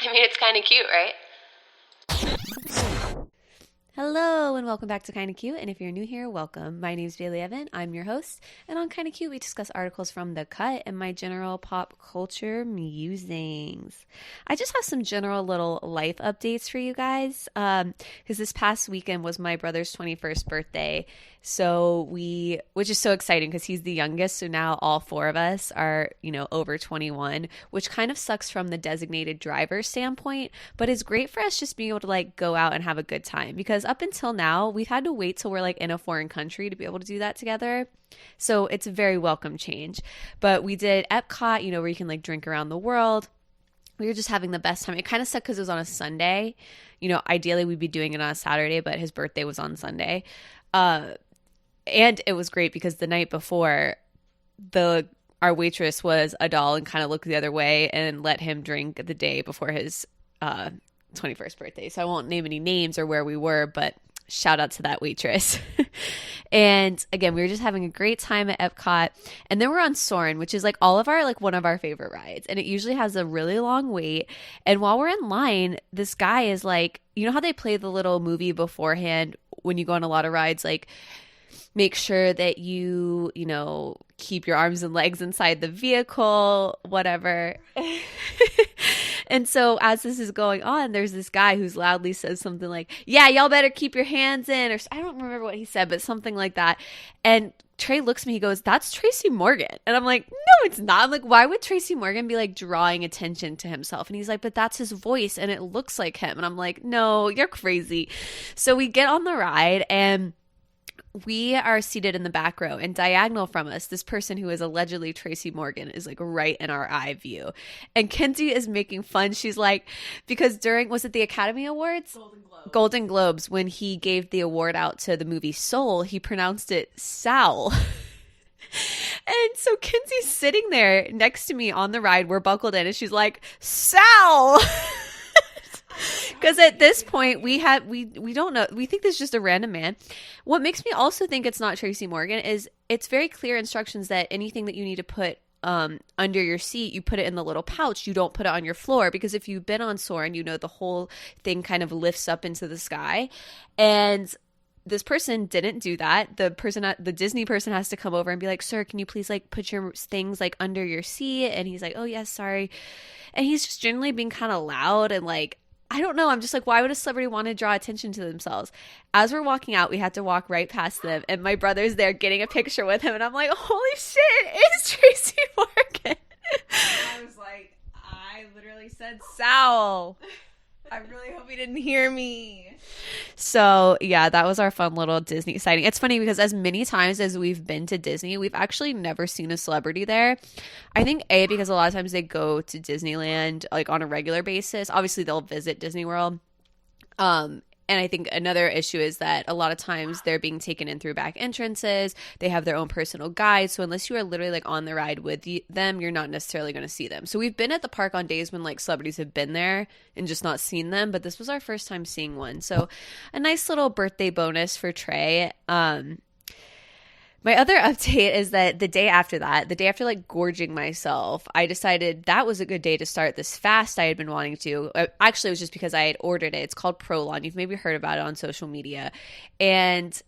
I mean, it's kind of cute, right? Hello and welcome back to Kinda Cute, and if you're new here, welcome. My name's Bailey Evan, I'm your host, and on Kinda Cute we discuss articles from The Cut and my general pop culture musings. I just have some general little life updates for you guys, because this past weekend was my brother's 21st birthday, which is so exciting because he's the youngest, so now all four of us are, over 21, which kind of sucks from the designated driver standpoint, but it's great for us just being able to go out and have a good time, because up until now we've had to wait till we're in a foreign country to be able to do that together. So it's a very welcome change. But we did Epcot, where you can drink around the world. We were just having the best time. It kind of sucked because it was on a Sunday. Ideally we'd be doing it on a Saturday, but his birthday was on Sunday. And it was great because the night before, our waitress was a doll and kind of looked the other way and let him drink the day before his 21st birthday. So I won't name any names or where we were, but shout out to that waitress. And again, we were just having a great time at Epcot. And then we're on Soarin', which is all of our one of our favorite rides. And it usually has a really long wait. And while we're in line, this guy is how they play the little movie beforehand when you go on a lot of rides, make sure that you keep your arms and legs inside the vehicle, whatever. And so as this is going on, there's this guy who's loudly says something like, yeah, y'all better keep your hands in, or I don't remember what he said, but something like that. And Trey looks at me, he goes, that's Tracy Morgan. And I'm like, no, it's not. I'm like, why would Tracy Morgan be drawing attention to himself? And he's like, but that's his voice and it looks like him. And I'm like, no, you're crazy. So we get on the ride and we are seated in the back row, and diagonal from us, this person who is allegedly Tracy Morgan is right in our eye view. And Kenzie is making fun. She's because was it the Academy Awards? Golden Globes, when he gave the award out to the movie Soul, he pronounced it Sal. And so Kenzie's sitting there next to me on the ride. We're buckled in, and she's like, Sal! Because at this point we don't know, we think this is just a random man. What makes me also think it's not Tracy Morgan is it's very clear instructions that anything that you need to put under your seat, you put it in the little pouch. You don't put it on your floor, because if you've been on Soarin', the whole thing kind of lifts up into the sky. And this person didn't do that. The Disney person has to come over and be like, sir, can you please put your things under your seat? And he's like, oh yes, sorry. And he's just generally being kind of loud and I don't know. I'm just why would a celebrity want to draw attention to themselves? As we're walking out, we had to walk right past them, and my brother's there getting a picture with him, and I'm like, holy shit, it's Tracy Morgan. I was I literally said Sal. I really hope he didn't hear me. So yeah, that was our fun little Disney sighting. It's funny because as many times as we've been to Disney, we've actually never seen a celebrity there. I think because a lot of times they go to Disneyland on a regular basis. Obviously they'll visit Disney World. And I think another issue is that a lot of times they're being taken in through back entrances. They have their own personal guide. So unless you are literally on the ride with them, you're not necessarily going to see them. So we've been at the park on days when celebrities have been there and just not seen them. But this was our first time seeing one. So a nice little birthday bonus for Trey. My other update is that the day after gorging myself, I decided that was a good day to start this fast I had been wanting to. Actually, it was just because I had ordered it. It's called Prolon. You've maybe heard about it on social media. And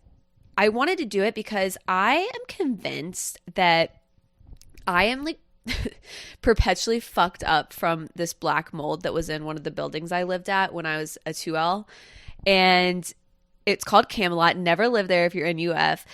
I wanted to do it because I am convinced that I am perpetually fucked up from this black mold that was in one of the buildings I lived at when I was a 2L. And it's called Camelot. Never live there if you're in UF.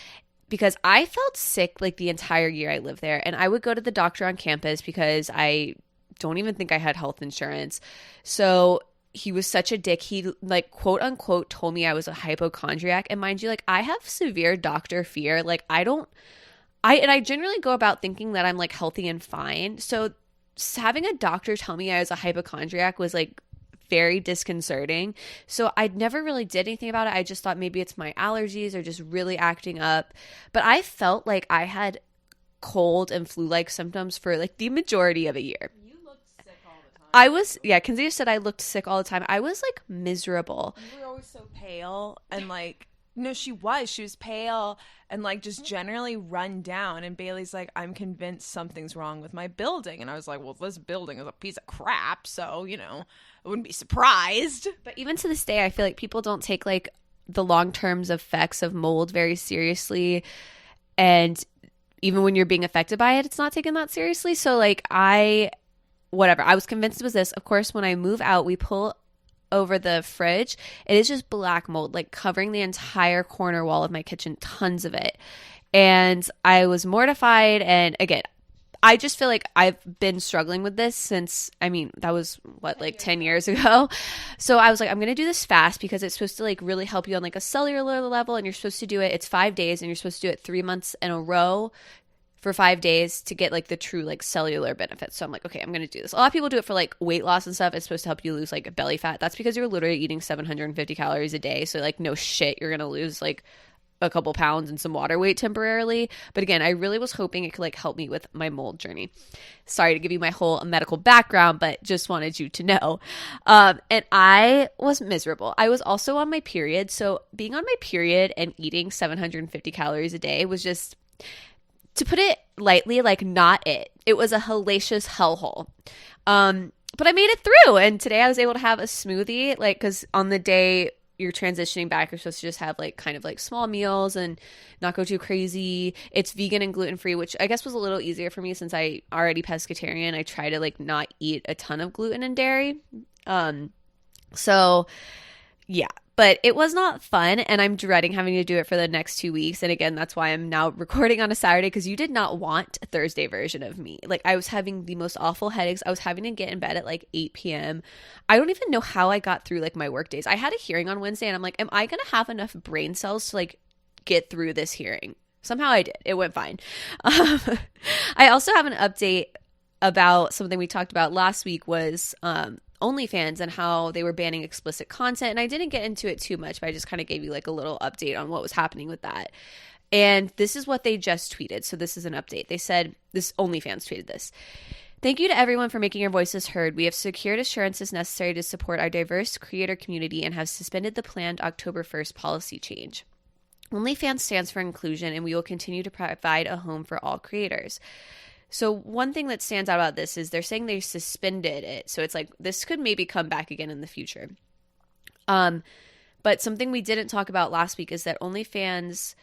Because I felt sick the entire year I lived there. And I would go to the doctor on campus because I don't even think I had health insurance. So he was such a dick. He quote unquote told me I was a hypochondriac. And mind you, I have severe doctor fear. I generally go about thinking that I'm healthy and fine. So having a doctor tell me I was a hypochondriac was very disconcerting. So I never really did anything about it. I just thought maybe it's my allergies or just really acting up. But I felt like I had cold and flu-like symptoms for the majority of a year. You looked sick all the time. Kenzie said I looked sick all the time. I was miserable. You were always so pale and No, she was. She was pale and like just generally run down. And Bailey's like, I'm convinced something's wrong with my building. And I was like, well, this building is a piece of crap. So, you know, I wouldn't be surprised. But even to this day, I feel like people don't take like the long-term effects of mold very seriously. And even when you're being affected by it, it's not taken that seriously. So like I was convinced it was this. Of course, when I move out, we pull over the fridge. It is just black mold, like covering the entire corner wall of my kitchen, tons of it. And I was mortified. And again, I just feel like I've been struggling with this since, I mean, that was what, like 10 years ago. So I was like, I'm going to do this fast because it's supposed to like really help you on like a cellular level. And you're supposed to do it. It's 5 days and you're supposed to do it 3 months in a row for 5 days to get like the true like cellular benefits. So I'm like, okay, I'm going to do this. A lot of people do it for like weight loss and stuff. It's supposed to help you lose like belly fat. That's because you're literally eating 750 calories a day. So like no shit, you're going to lose like a couple pounds and some water weight temporarily. But again, I really was hoping it could like help me with my mold journey. Sorry to give you my whole medical background, but just wanted you to know. And I was miserable. I was also on my period. So being on my period and eating 750 calories a day was just, to put it lightly, like not it. It was a hellacious hellhole. But I made it through. And today I was able to have a smoothie, like, because on the day you're transitioning back, you're supposed to just have like kind of like small meals and not go too crazy. It's vegan and gluten-free, which I guess was a little easier for me since I already pescatarian. I try to like not eat a ton of gluten and dairy. So yeah, but it was not fun and I'm dreading having to do it for the next 2 weeks. And again, that's why I'm now recording on a Saturday, because you did not want a Thursday version of me. Like I was having the most awful headaches. I was having to get in bed at like 8 p.m. I don't even know how I got through like my work days. I had a hearing on Wednesday and I'm like, am I going to have enough brain cells to like get through this hearing? Somehow I did. It went fine. I also have an update about something we talked about last week was OnlyFans and how they were banning explicit content. And I didn't get into it too much, but I just kind of gave you like a little update on what was happening with that. And this is what they just tweeted. So this is an update. They said, this OnlyFans tweeted this. Thank you to everyone for making your voices heard. We have secured assurances necessary to support our diverse creator community and have suspended the planned October 1st policy change. OnlyFans stands for inclusion, and we will continue to provide a home for all creators. So one thing that stands out about this is they're saying they suspended it. So it's like this could maybe come back again in the future. But something we didn't talk about last week is that OnlyFans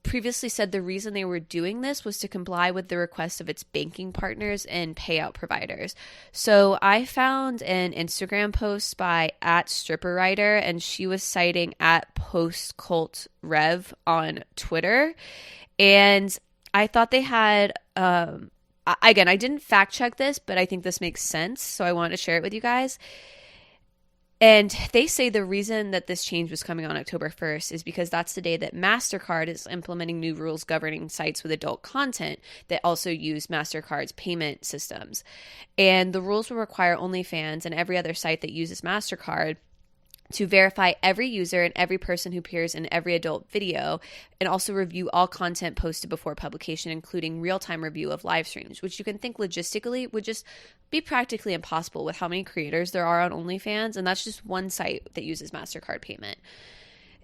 previously said the reason they were doing this was to comply with the request of its banking partners and payout providers. So I found an Instagram post by @stripperwriter, and she was citing @postcultrev on Twitter. And I thought they had, again, I didn't fact check this, but I think this makes sense. So I wanted to share it with you guys. And they say the reason that this change was coming on October 1st is because that's the day that MasterCard is implementing new rules governing sites with adult content that also use MasterCard's payment systems. And the rules will require OnlyFans and every other site that uses MasterCard to verify every user and every person who appears in every adult video, and also review all content posted before publication, including real-time review of live streams, which you can think logistically would just be practically impossible with how many creators there are on OnlyFans, and that's just one site that uses MasterCard payment.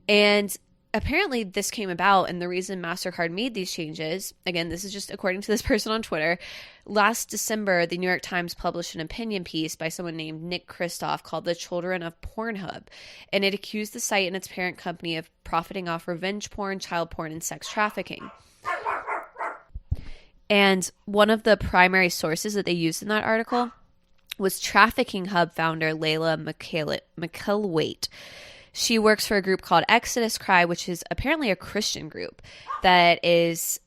And apparently this came about, and the reason MasterCard made these changes, again, this is just according to this person on Twitter, last December, the New York Times published an opinion piece by someone named Nick Kristoff called The Children of Pornhub, and it accused the site and its parent company of profiting off revenge porn, child porn, and sex trafficking. And one of the primary sources that they used in that article was Trafficking Hub founder Layla McElwaite. She works for a group called Exodus Cry, which is apparently a Christian group that is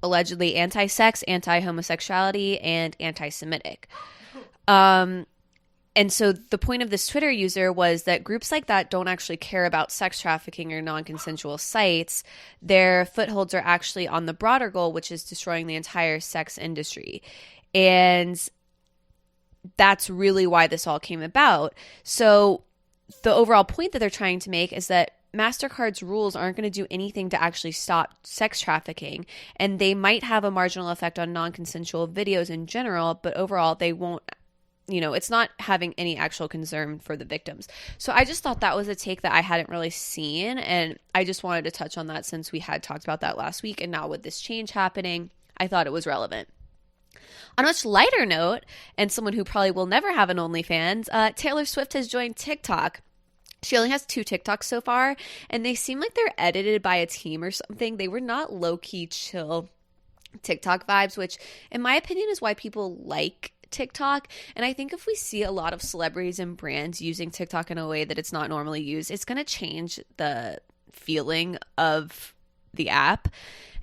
allegedly anti-sex, anti-homosexuality, and anti-Semitic. And so the point of this Twitter user was that groups like that don't actually care about sex trafficking or non-consensual sites. Their footholds are actually on the broader goal, which is destroying the entire sex industry. And that's really why this all came about. So the overall point that they're trying to make is that MasterCard's rules aren't going to do anything to actually stop sex trafficking, and they might have a marginal effect on non-consensual videos in general, but overall they won't it's not having any actual concern for the victims. So I just thought that was a take that I hadn't really seen, and I just wanted to touch on that since we had talked about that last week, and now with this change happening, I thought it was relevant. On a much lighter note, and someone who probably will never have an OnlyFans, Taylor Swift has joined TikTok. She only has 2 TikToks so far, and they seem like they're edited by a team or something. They were not low-key chill TikTok vibes, which in my opinion is why people like TikTok. And I think if we see a lot of celebrities and brands using TikTok in a way that it's not normally used, it's going to change the feeling of the app.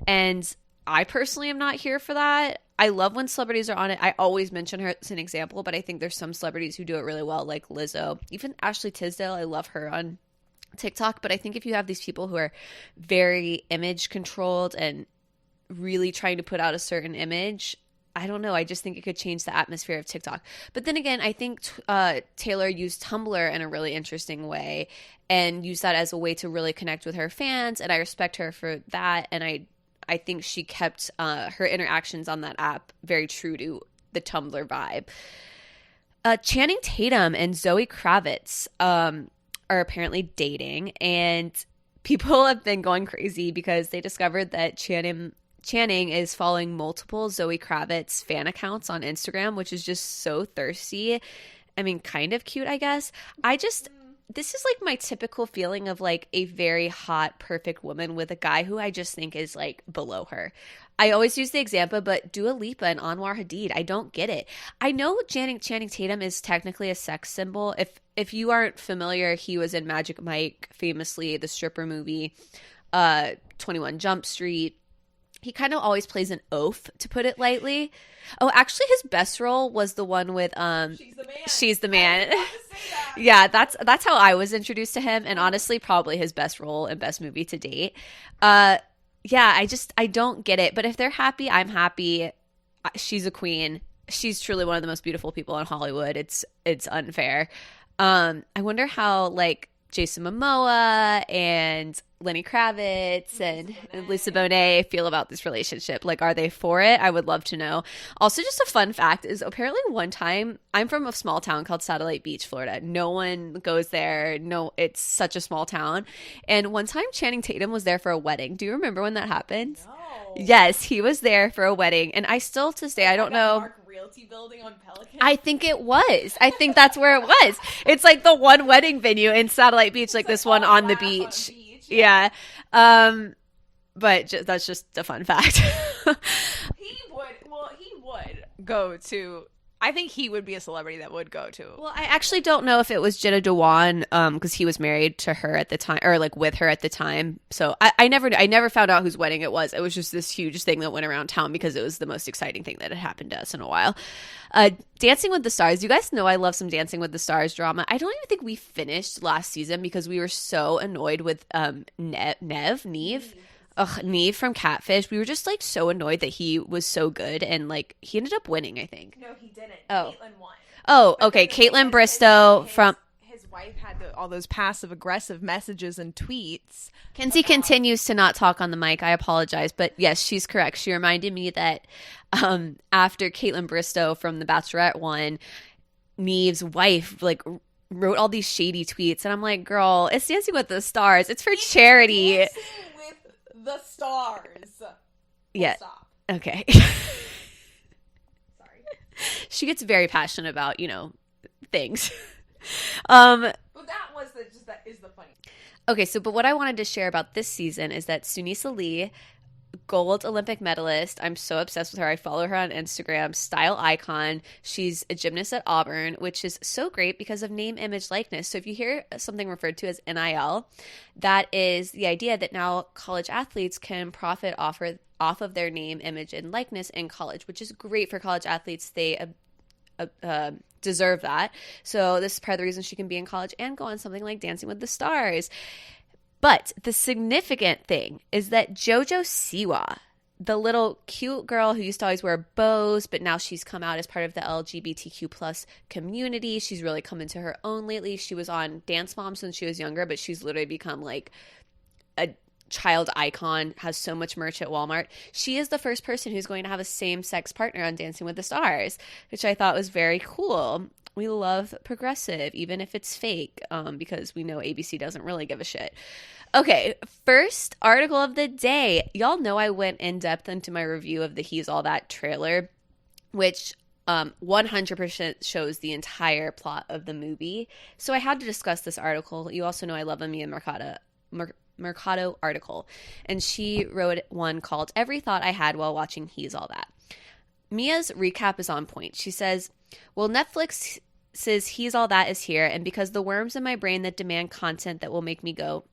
And I personally am not here for that. I love when celebrities are on it. I always mention her as an example, but I think there's some celebrities who do it really well, like Lizzo. Even Ashley Tisdale, I love her on TikTok. But I think if you have these people who are very image controlled and really trying to put out a certain image, I don't know. I just think it could change the atmosphere of TikTok. But then again, I think Taylor used Tumblr in a really interesting way and used that as a way to really connect with her fans. And I respect her for that. And I think she kept her interactions on that app very true to the Tumblr vibe. Channing Tatum and Zoe Kravitz are apparently dating. And people have been going crazy because they discovered that Channing is following multiple Zoe Kravitz fan accounts on Instagram, which is just so thirsty. I mean, kind of cute, I guess. This is like my typical feeling of like a very hot, perfect woman with a guy who I just think is like below her. I always use the example, but Dua Lipa and Anwar Hadid, I don't get it. I know Channing Tatum is technically a sex symbol. If you aren't familiar, he was in Magic Mike, famously the stripper movie, 21 Jump Street. He kind of always plays an oaf, to put it lightly. Oh, actually, his best role was the one with She's the Man. Yeah, that's how I was introduced to him, and honestly, probably his best role and best movie to date. Yeah, I don't get it. But if they're happy, I'm happy. She's a queen. She's truly one of the most beautiful people in Hollywood. It's unfair. I wonder how like Jason Momoa and Lenny Kravitz and Lisa Bonet feel about this relationship. Like, are they for it? I would love to know. Also, just a fun fact is apparently one time, I'm from a small town called Satellite Beach, Florida. No one goes there. No, it's such a small town. And one time Channing Tatum was there for a wedding. Do you remember when that happened? No. Yes, he was there for a wedding. And I still to this day, I don't know. Mark Realty building on Pelican? I think it was. I think that's where it was. It's like the one wedding venue in Satellite Beach, like this one on the beach. Yeah. But that's just a fun fact. He would go to, I think he would be a celebrity that would go to. Well, I actually don't know if it was Jenna Dewan, because he was married to her at the time, or like with her at the time. So I never found out whose wedding it was. It was just this huge thing that went around town because it was the most exciting thing that had happened to us in a while. Dancing with the Stars. You guys know I love some Dancing with the Stars drama. I don't even think we finished last season because we were so annoyed with Neve from Catfish. We were just like so annoyed that he was so good, and like he ended up winning, I think. No, he didn't. Oh. Caitlyn won. Oh, okay. Caitlyn Bristow from his wife had all those passive aggressive messages and tweets. Kenzie continues to not talk on the mic. I apologize, but yes, she's correct. She reminded me that after Caitlyn Bristow from The Bachelorette won, Neve's wife like wrote all these shady tweets, and I'm like, girl, it's Dancing with the Stars. It's for charity. Dancing with the Stars. Yeah. Stop. Okay. Sorry. She gets very passionate about, things. But that is the funny. Okay, but what I wanted to share about this season is that Sunisa Lee, gold Olympic medalist. I'm so obsessed with her. I follow her on Instagram, style icon. She's a gymnast at Auburn, which is so great because of name, image, likeness. So if you hear something referred to as NIL, that is the idea that now college athletes can profit off of their name, image, and likeness in college, which is great for college athletes. They deserve that. So this is part of the reason she can be in college and go on something like Dancing with the Stars. But the significant thing is that JoJo Siwa, the little cute girl who used to always wear bows, but now she's come out as part of the LGBTQ plus community. She's really come into her own lately. She was on Dance Moms when she was younger, but she's literally become like a child icon, has so much merch at Walmart. She is the first person who's going to have a same-sex partner on Dancing with the Stars, which I thought was very cool. We love progressive, even if it's fake, because we know ABC doesn't really give a shit. Okay, first article of the day. Y'all know I went in depth into my review of the He's All That trailer, which 100% shows the entire plot of the movie. So I had to discuss this article. You also know I love a Mia Mercado article, and she wrote one called Every Thought I Had While Watching He's All That. Mia's recap is on point. She says, well, Netflix says He's All That is here, and because the worms in my brain that demand content that will make me go ...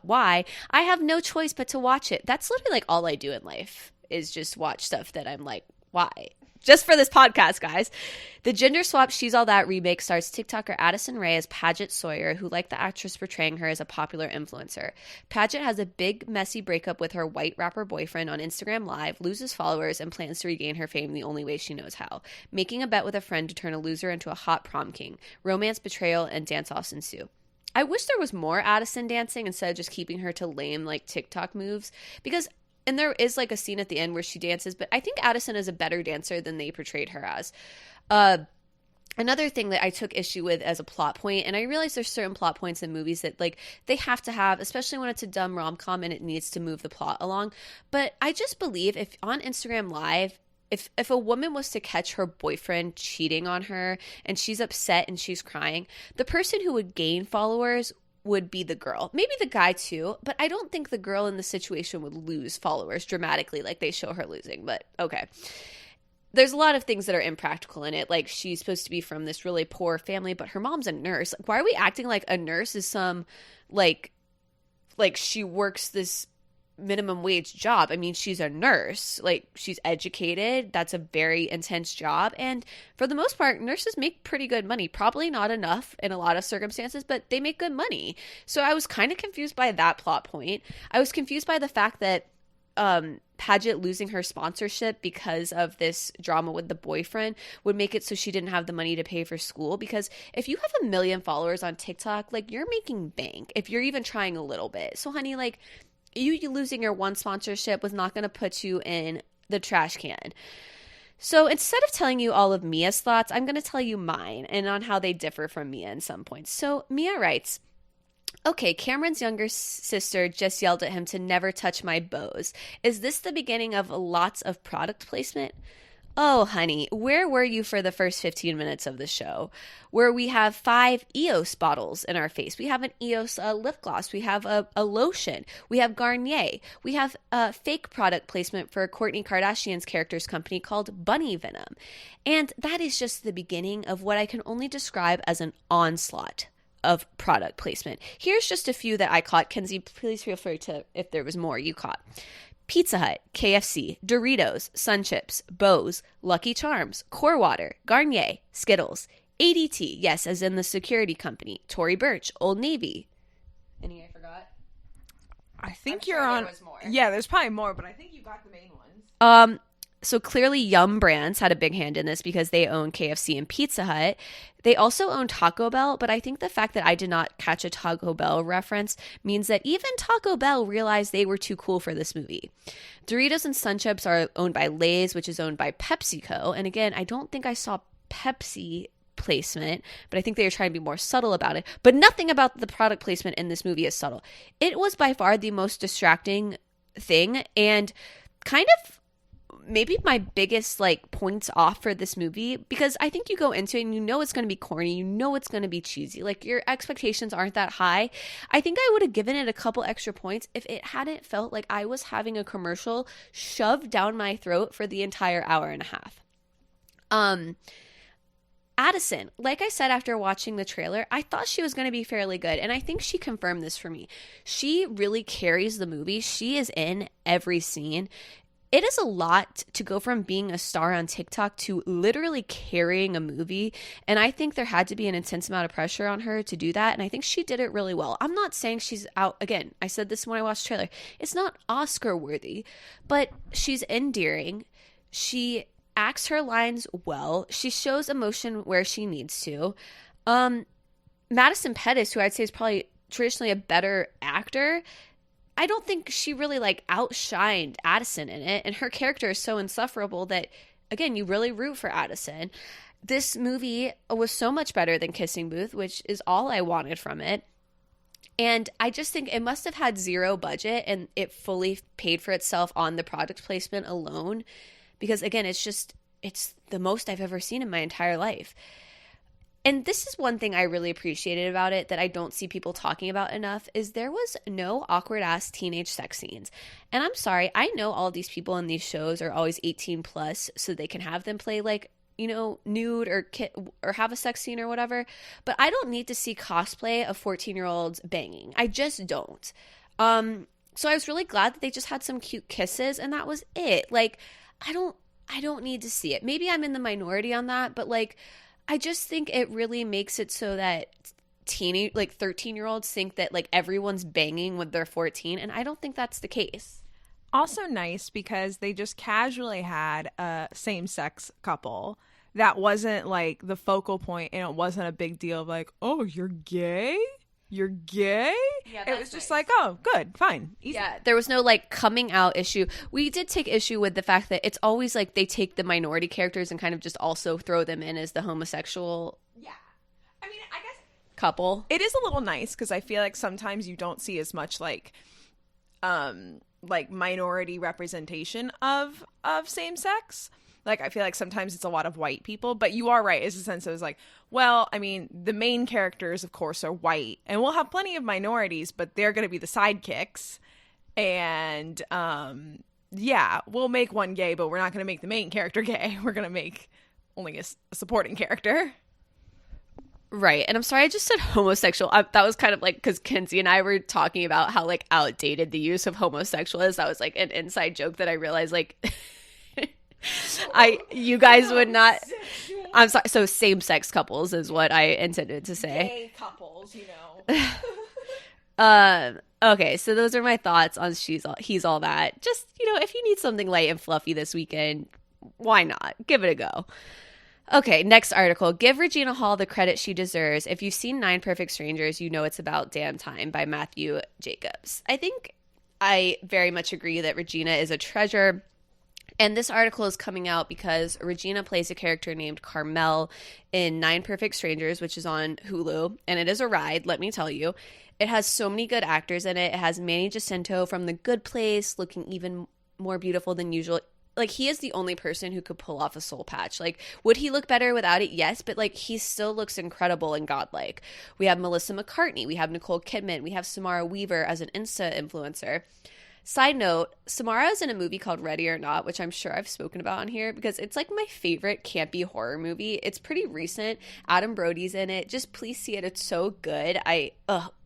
why, I have no choice but to watch it. That's literally like all I do in life is just watch stuff that I'm like, why? Just for this podcast, guys. The gender swap She's All That remake stars TikToker Addison Rae as Paget Sawyer, who, like the actress portraying her, is a popular influencer. Paget has a big, messy breakup with her white rapper boyfriend on Instagram Live, loses followers, and plans to regain her fame the only way she knows how, making a bet with a friend to turn a loser into a hot prom king. Romance, betrayal, and dance-offs ensue. I wish there was more Addison dancing instead of just keeping her to lame, like, TikTok moves, because... And there is like a scene at the end where she dances, but I think Addison is a better dancer than they portrayed her as. Another thing that I took issue with as a plot point, and I realize there's certain plot points in movies that like they have to have, especially when it's a dumb rom-com and it needs to move the plot along. But I just believe if on Instagram Live, if a woman was to catch her boyfriend cheating on her and she's upset and she's crying, the person who would gain followers would be the girl. Maybe the guy too, but I don't think the girl in the situation would lose followers dramatically like they show her losing, but okay. There's a lot of things that are impractical in it, like she's supposed to be from this really poor family, but her mom's a nurse. Like, why are we acting like a nurse is some, like she works this minimum wage job? I mean, she's a nurse, like she's educated. That's a very intense job, and for the most part nurses make pretty good money, probably not enough in a lot of circumstances, but they make good money. So I was kind of confused by that plot point. I was confused by the fact that Paget losing her sponsorship because of this drama with the boyfriend would make it so she didn't have the money to pay for school, because if you have 1 million followers on TikTok, like you're making bank if you're even trying a little bit. So honey, like you losing your one sponsorship was not going to put you in the trash can. So instead of telling you all of Mia's thoughts, I'm going to tell you mine and on how they differ from Mia in some points. So Mia writes, okay, Cameron's younger sister just yelled at him to never touch my bows. Is this the beginning of lots of product placement? Oh, honey, where were you for the first 15 minutes of the show, where we have 5 EOS bottles in our face? We have an EOS lip gloss. We have a lotion. We have Garnier. We have fake product placement for Kourtney Kardashian's character's company called Bunny Venom. And that is just the beginning of what I can only describe as an onslaught of product placement. Here's just a few that I caught. Kenzie, please feel free to, if there was more you caught. Pizza Hut, KFC, Doritos, Sun Chips, Bose, Lucky Charms, Core Water, Garnier, Skittles, ADT, yes, as in the security company, Tory Burch, Old Navy. Any I forgot? I think I'm you're sure on. there was more. Yeah, there's probably more, but I think you got the main ones. So clearly Yum Brands had a big hand in this because they own KFC and Pizza Hut. They also own Taco Bell, but I think the fact that I did not catch a Taco Bell reference means that even Taco Bell realized they were too cool for this movie. Doritos and Sun Chips are owned by Lay's, which is owned by PepsiCo. And again, I don't think I saw Pepsi placement, but I think they were trying to be more subtle about it. But nothing about the product placement in this movie is subtle. It was by far the most distracting thing, and kind of maybe my biggest like points off for this movie, because I think you go into it and you know it's going to be corny, you know it's going to be cheesy, like your expectations aren't that high. I think I would have given it a couple extra points if it hadn't felt like I was having a commercial shoved down my throat for the entire hour and a half. Addison, like I said after watching the trailer, I thought she was going to be fairly good, and I think she confirmed this for me. She really carries the movie. She is in every scene. It is a lot to go from being a star on TikTok to literally carrying a movie, and I think there had to be an intense amount of pressure on her to do that, and I think she did it really well. I'm not saying she's out, again, I said this when I watched the trailer, it's not Oscar worthy, but she's endearing. She acts her lines well. She shows emotion where she needs to. Madison Pettis, who I'd say is probably traditionally a better actor, I don't think she really like outshined Addison in it. And her character is so insufferable that, again, you really root for Addison. This movie was so much better than Kissing Booth, which is all I wanted from it. And I just think it must have had zero budget and it fully paid for itself on the product placement alone. Because again, it's the most I've ever seen in my entire life. And this is one thing I really appreciated about it that I don't see people talking about enough is there was no awkward ass teenage sex scenes. And I'm sorry, I know all these people in these shows are always 18 plus so they can have them play like, you know, nude or have a sex scene or whatever. But I don't need to see cosplay of 14-year-olds banging. I just don't. So I was really glad that they just had some cute kisses and that was it. Like, I don't need to see it. Maybe I'm in the minority on that, but like, I just think it really makes it so that 13-year-olds think that like everyone's banging when they're 14, and I don't think that's the case. Also nice because they just casually had a same-sex couple that wasn't like the focal point, and it wasn't a big deal of like, oh, you're gay? You're gay? Yeah, it was just like, oh, good, fine. Easy. Yeah, there was no like coming out issue. We did take issue with the fact that it's always like they take the minority characters and kind of just also throw them in as the homosexual. Yeah. I mean, I guess couple. It is a little nice because I feel like sometimes you don't see as much like minority representation of same sex. Like, I feel like sometimes it's a lot of white people, but you are right. It's a sense of like, well, I mean, the main characters, of course, are white, and we'll have plenty of minorities, but they're going to be the sidekicks. And, yeah, we'll make one gay, but we're not going to make the main character gay. We're going to make only a supporting character. Right. And I'm sorry, I just said homosexual. That was kind of like because Kinsey and I were talking about how like outdated the use of homosexual is. That was like an inside joke that I realized like... you guys would not. I'm sorry. So same-sex couples is what I intended to say. Gay couples, you know. Okay, so those are my thoughts on He's All That. Just, you know, if you need something light and fluffy this weekend, why not? Give it a go. Okay, next article. Give Regina Hall the credit she deserves. If you've seen 9 Perfect Strangers, you know it's about damn time by Matthew Jacobs. I think I very much agree that Regina is a treasure. And this article is coming out because Regina plays a character named Carmel in 9 Perfect Strangers, which is on Hulu. And it is a ride, let me tell you. It has so many good actors in it. It has Manny Jacinto from The Good Place looking even more beautiful than usual. Like, he is the only person who could pull off a soul patch. Like, would he look better without it? Yes, but, like, he still looks incredible and godlike. We have Melissa McCartney. We have Nicole Kidman. We have Samara Weaver as an Insta influencer. Side note, Samara is in a movie called Ready or Not, which I'm sure I've spoken about on here because it's like my favorite campy horror movie. It's pretty recent. Adam Brody's in it. Just please see it. It's so good.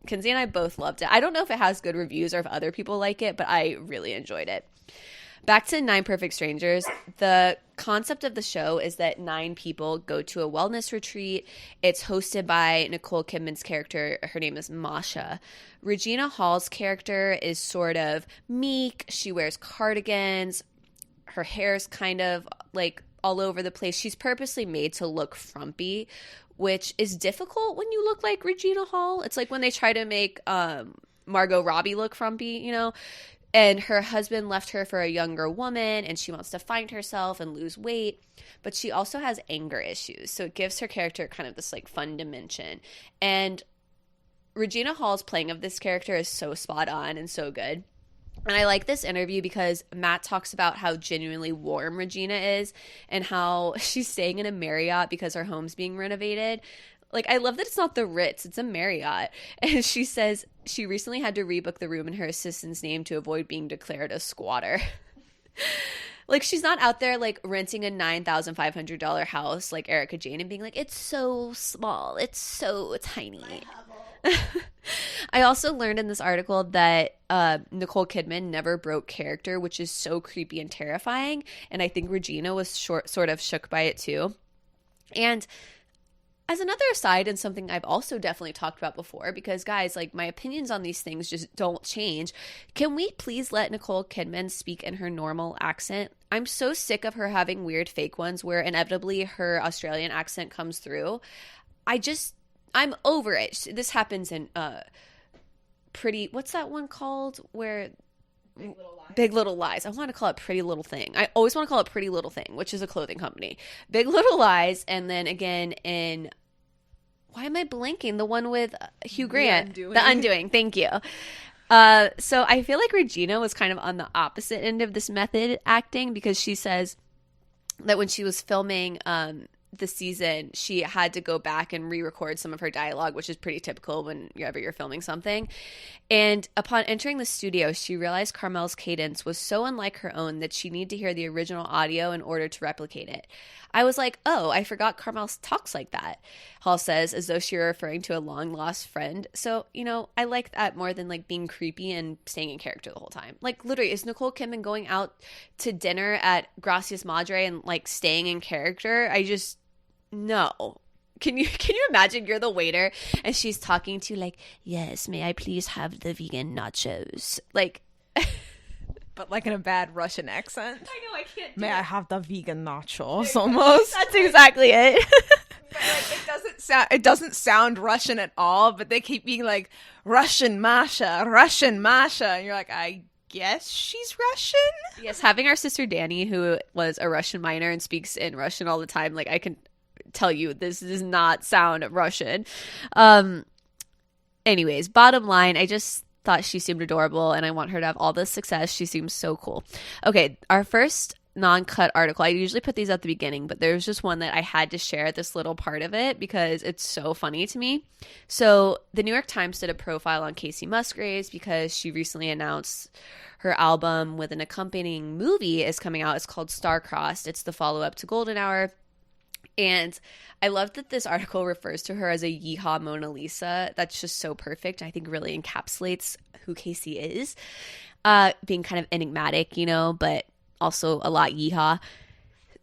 Kinsey and I both loved it. I don't know if it has good reviews or if other people like it, but I really enjoyed it. Back to 9 Perfect Strangers, the concept of the show is that 9 people go to a wellness retreat. It's hosted by Nicole Kidman's character. Her name is Masha. Regina Hall's character is sort of meek. She wears cardigans. Her hair's kind of like all over the place. She's purposely made to look frumpy, which is difficult when you look like Regina Hall. It's like when they try to make Margot Robbie look frumpy, you know? And her husband left her for a younger woman, and she wants to find herself and lose weight. But she also has anger issues, so it gives her character kind of this, like, fun dimension. And Regina Hall's playing of this character is so spot on and so good. And I like this interview because Matt talks about how genuinely warm Regina is and how she's staying in a Marriott because her home's being renovated. Like, I love that it's not the Ritz, it's a Marriott. And she says she recently had to rebook the room in her assistant's name to avoid being declared a squatter. Like, she's not out there, like, renting a $9,500 house like Erica Jane and being like, it's so small, it's so tiny. I also learned in this article that Nicole Kidman never broke character, which is so creepy and terrifying. And I think Regina was sort of shook by it, too. And as another aside, and something I've also definitely talked about before, because guys, like, my opinions on these things just don't change. Can we please let Nicole Kidman speak in her normal accent? I'm so sick of her having weird fake ones where inevitably her Australian accent comes through. I'm over it. This happens in what's that one called where Big Little Lies. Big Little Lies. I want to call it Pretty Little Thing. I always want to call it Pretty Little Thing, which is a clothing company. Big Little Lies, and then again in, why am I blanking? The one with Hugh Grant. The Undoing. Thank you. So I feel like Regina was kind of on the opposite end of this method acting, because she says that when she was filming the season, she had to go back and re-record some of her dialogue, which is pretty typical whenever you're filming something. And upon entering the studio, she realized Carmel's cadence was so unlike her own that she needed to hear the original audio in order to replicate it. I was like, oh, I forgot Carmel talks like that, Hall says, as though she were referring to a long-lost friend. So, I like that more than, like, being creepy and staying in character the whole time. Like, literally, is Nicole Kidman going out to dinner at Gracias Madre and, like, staying in character? No. Can you imagine you're the waiter and she's talking to, like, yes, may I please have the vegan nachos? Like... But like in a bad Russian accent. I know, I can't do May it. I have the vegan nachos almost? That's exactly it. But like, it doesn't sound Russian at all, but they keep being like, Russian Masha. And you're like, I guess she's Russian? Yes, having our sister Danny, who was a Russian minor and speaks in Russian all the time, like, I can tell you this does not sound Russian. Anyways, bottom line, I just thought she seemed adorable and I want her to have all this success. She seems so cool. Okay, our first non-cut article. I usually put these at the beginning, but there's just one that I had to share this little part of it because it's so funny to me. So the New York Times did a profile on Casey Musgraves because she recently announced her album with an accompanying movie is coming out. It's called Star-Crossed. It's the follow-up to Golden Hour. And I love that this article refers to her as a yeehaw Mona Lisa. That's just so perfect. I think really encapsulates who Casey is. Being kind of enigmatic, but also a lot yeehaw.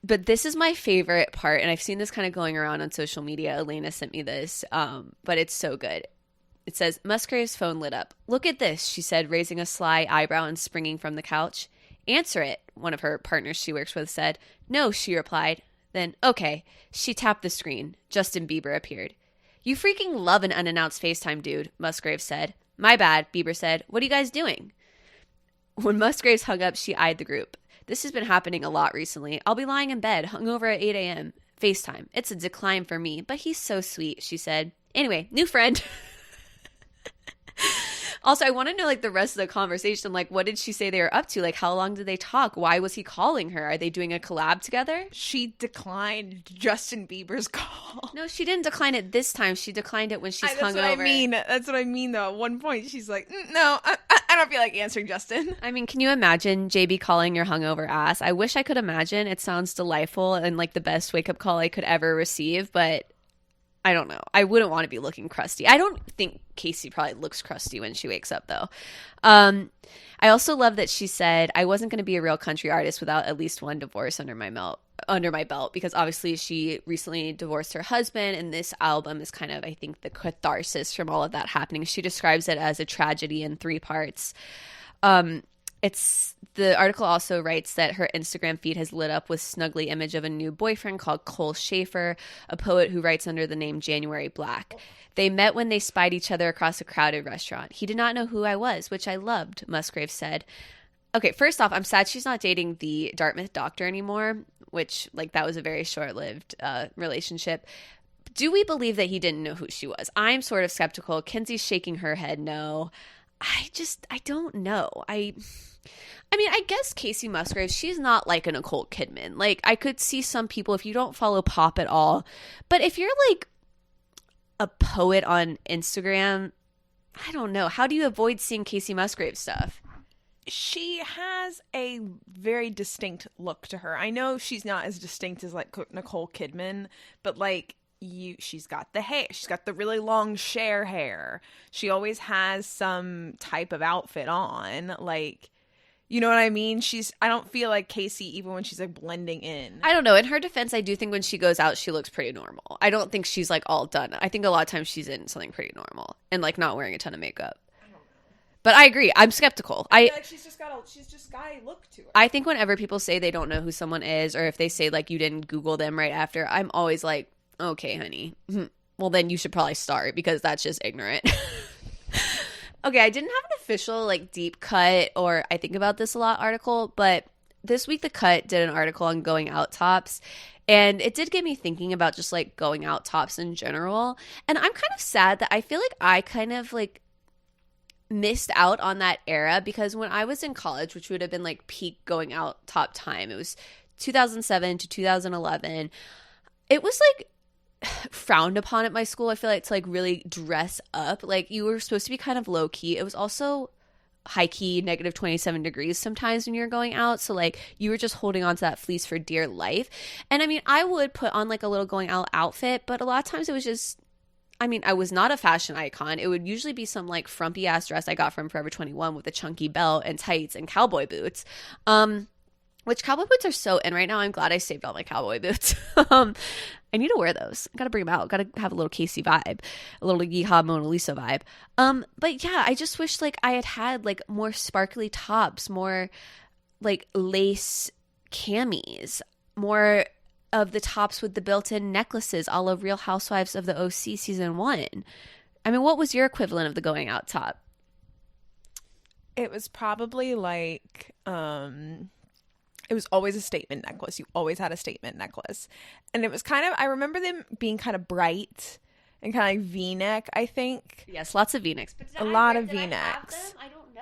But this is my favorite part, and I've seen this kind of going around on social media. Elena sent me this, but it's so good. It says, Musgrave's phone lit up. Look at this, she said, raising a sly eyebrow and springing from the couch. Answer it, one of her partners she works with said. No, she replied. Then, okay, she tapped the screen. Justin Bieber appeared. You freaking love an unannounced FaceTime, dude, Musgraves said. My bad, Bieber said. What are you guys doing? When Musgraves hung up, she eyed the group. This has been happening a lot recently. I'll be lying in bed, hungover at 8 a.m. FaceTime. It's a decline for me, but he's so sweet, she said. Anyway, new friend. Also, I want to know, like, the rest of the conversation. Like, what did she say they were up to? Like, how long did they talk? Why was he calling her? Are they doing a collab together? She declined Justin Bieber's call. No, she didn't decline it this time. She declined it when she's hungover. That's what I mean, though. At one point, she's like, no, I don't feel like answering Justin. I mean, can you imagine JB calling your hungover ass? I wish I could imagine. It sounds delightful and, like, the best wake-up call I could ever receive, but... I don't know. I wouldn't want to be looking crusty. I don't think Casey probably looks crusty when she wakes up, though. I also love that she said, I wasn't going to be a real country artist without at least one divorce under my belt, because obviously she recently divorced her husband, and this album is kind of, I think, the catharsis from all of that happening. She describes it as a tragedy in 3 parts. The article also writes that her Instagram feed has lit up with snuggly image of a new boyfriend called Cole Schaefer, a poet who writes under the name January Black. They met when they spied each other across a crowded restaurant. He did not know who I was, which I loved, Musgrave said. Okay, first off, I'm sad she's not dating the Dartmouth doctor anymore, which, like, that was a very short-lived relationship. Do we believe that he didn't know who she was? I'm sort of skeptical. Kenzie's shaking her head no. I don't know. I mean, I guess Casey Musgraves, she's not like a Nicole Kidman. Like, I could see some people, if you don't follow pop at all, but if you're like a poet on Instagram, I don't know. How do you avoid seeing Casey Musgraves stuff? She has a very distinct look to her. I know she's not as distinct as like Nicole Kidman, but like, she's got the hair, she's got the really long Cher hair, she always has some type of outfit on, like, you know what I mean? I don't feel like Casey even when she's like blending in. I don't know. In her defense, I do think when she goes out, she looks pretty normal. I don't think she's like all done. I think a lot of times she's in something pretty normal and like not wearing a ton of makeup. But I agree. I'm skeptical. I feel like she's just got a look to her. I think whenever people say they don't know who someone is, or if they say like you didn't Google them right after, I'm always like, okay, honey. Well, then you should probably start because that's just ignorant. Okay, I didn't have an official like deep cut or I think about this a lot article, but this week the cut did an article on going out tops. And it did get me thinking about just like going out tops in general. And I'm kind of sad that I feel like I kind of like missed out on that era because when I was in college, which would have been like peak going out top time, it was 2007 to 2011. It was like frowned upon at my school. I feel like to like really dress up. Like you were supposed to be kind of low key. It was also high key negative 27 degrees sometimes when you're going out. So like you were just holding on to that fleece for dear life. And I mean, I would put on like a little going out outfit, but a lot of times it was just, I mean, I was not a fashion icon. It would usually be some like frumpy ass dress I got from Forever 21 with a chunky belt and tights and cowboy boots. Which cowboy boots are so in right now. I'm glad I saved all my cowboy boots. I need to wear those. Gotta bring them out. Gotta have a little Casey vibe, a little Yeehaw Mona Lisa vibe. But yeah, I just wish like I had like more sparkly tops, more like lace camis, more of the tops with the built-in necklaces, all of Real Housewives of the OC season 1. I mean, what was your equivalent of the going out top? It was probably like it was always a statement necklace. You always had a statement necklace. And it was kind of, I remember them being kind of bright and kind of like V-neck, I think. Yes, lots of V-necks. But a lot of V-necks. I don't know.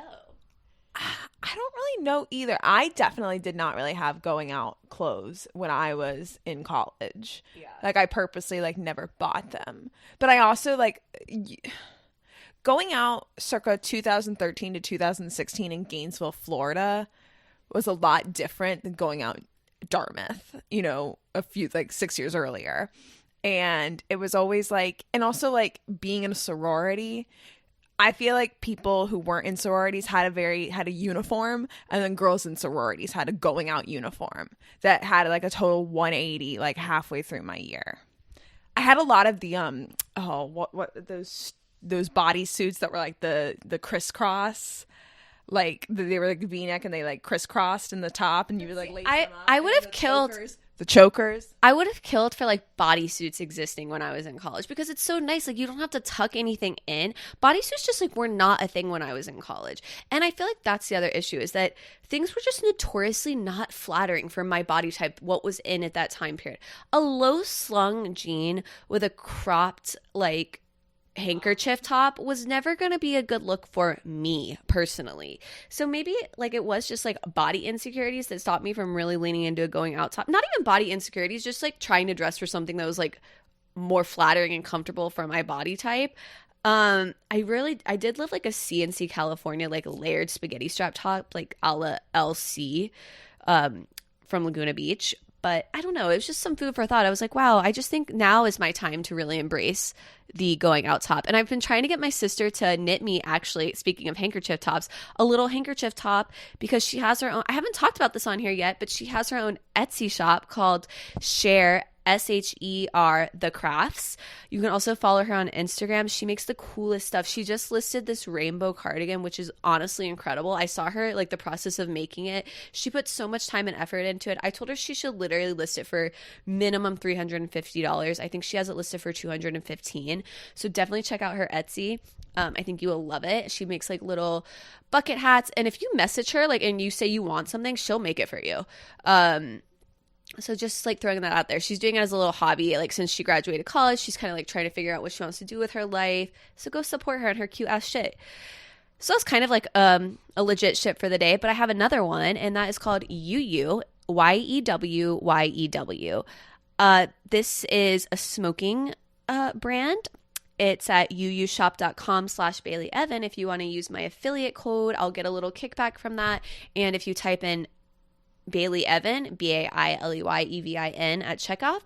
I don't really know either. I definitely did not really have going out clothes when I was in college. Yeah. Like I purposely like never bought them. But I also like going out circa 2013 to 2016 in Gainesville, Florida was a lot different than going out Dartmouth, you know, a few like 6 years earlier. And it was always like, and also like being in a sorority, I feel like people who weren't in sororities had a uniform, and then girls in sororities had a going out uniform that had like a total 180 like halfway through my year. I had a lot of the what those bodysuits that were like the crisscross, like they were like V-neck and they like crisscrossed in the top, and you would like lace them up. I would have killed the chokers. I would have killed for like bodysuits existing when I was in college because it's so nice. Like you don't have to tuck anything in. Bodysuits just like were not a thing when I was in college. And I feel like that's the other issue is that things were just notoriously not flattering for my body type, what was in at that time period. A low slung jean with a cropped like handkerchief top was never going to be a good look for me personally. So maybe like it was just like body insecurities that stopped me from really leaning into a going out top. Not even body insecurities, just like trying to dress for something that was like more flattering and comfortable for my body type. I did love like a CNC California like layered spaghetti strap top like a la LC from Laguna Beach. But I don't know. It was just some food for thought. I was like, wow, I just think now is my time to really embrace the going out top. And I've been trying to get my sister to knit me, actually, speaking of handkerchief tops, a little handkerchief top because she has her own. I haven't talked about this on here yet, but she has her own Etsy shop called Share SHER The Crafts. You can also follow her on Instagram. She makes the coolest stuff. She just listed this rainbow cardigan, which is honestly incredible. I saw her like the process of making it. She put so much time and effort into it. I told her she should literally list it for minimum $350. I think she has it listed for $215. So definitely check out her Etsy. I think you will love it. She makes like little bucket hats, and if you message her like and you say you want something, she'll make it for you. So just like throwing that out there. She's doing it as a little hobby. Like since she graduated college, she's kind of like trying to figure out what she wants to do with her life. So go support her and her cute ass shit. So that's kind of like a legit shit for the day. But I have another one, and that is called Yewew, Yewew. This is a smoking brand. It's at yewshop.com/BaileyEvan. If you want to use my affiliate code, I'll get a little kickback from that. And if you type in Bailey Evan, BAILEYEVIN at checkout,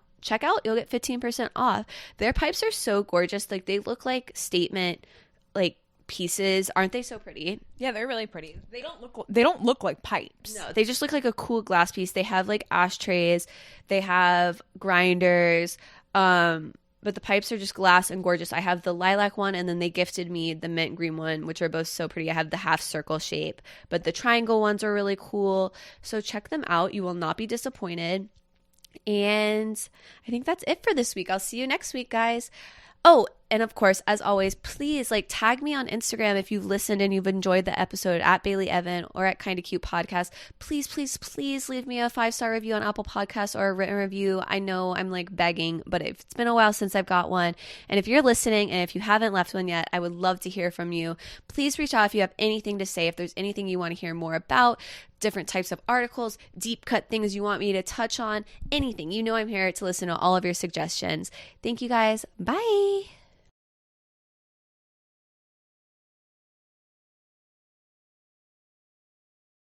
you'll get 15% off. Their pipes are so gorgeous. Like they look like statement like pieces. Aren't they so pretty? Yeah, they're really pretty. They don't look like pipes. No, they just look like a cool glass piece. They have like ashtrays, they have grinders, but the pipes are just glass and gorgeous. I have the lilac one, and then they gifted me the mint green one, which are both so pretty. I have the half circle shape, but the triangle ones are really cool. So check them out. You will not be disappointed. And I think that's it for this week. I'll see you next week, guys. Oh, And of course, as always, please like tag me on Instagram if you've listened and you've enjoyed the episode at Bailey Evan or at Kinda Cute Podcast. Please, please, please leave me a 5-star review on Apple Podcasts or a written review. I know I'm like begging, but it's been a while since I've got one. And if you're listening and if you haven't left one yet, I would love to hear from you. Please reach out if you have anything to say, if there's anything you want to hear more about, different types of articles, deep cut things you want me to touch on, anything. You know I'm here to listen to all of your suggestions. Thank you guys. Bye.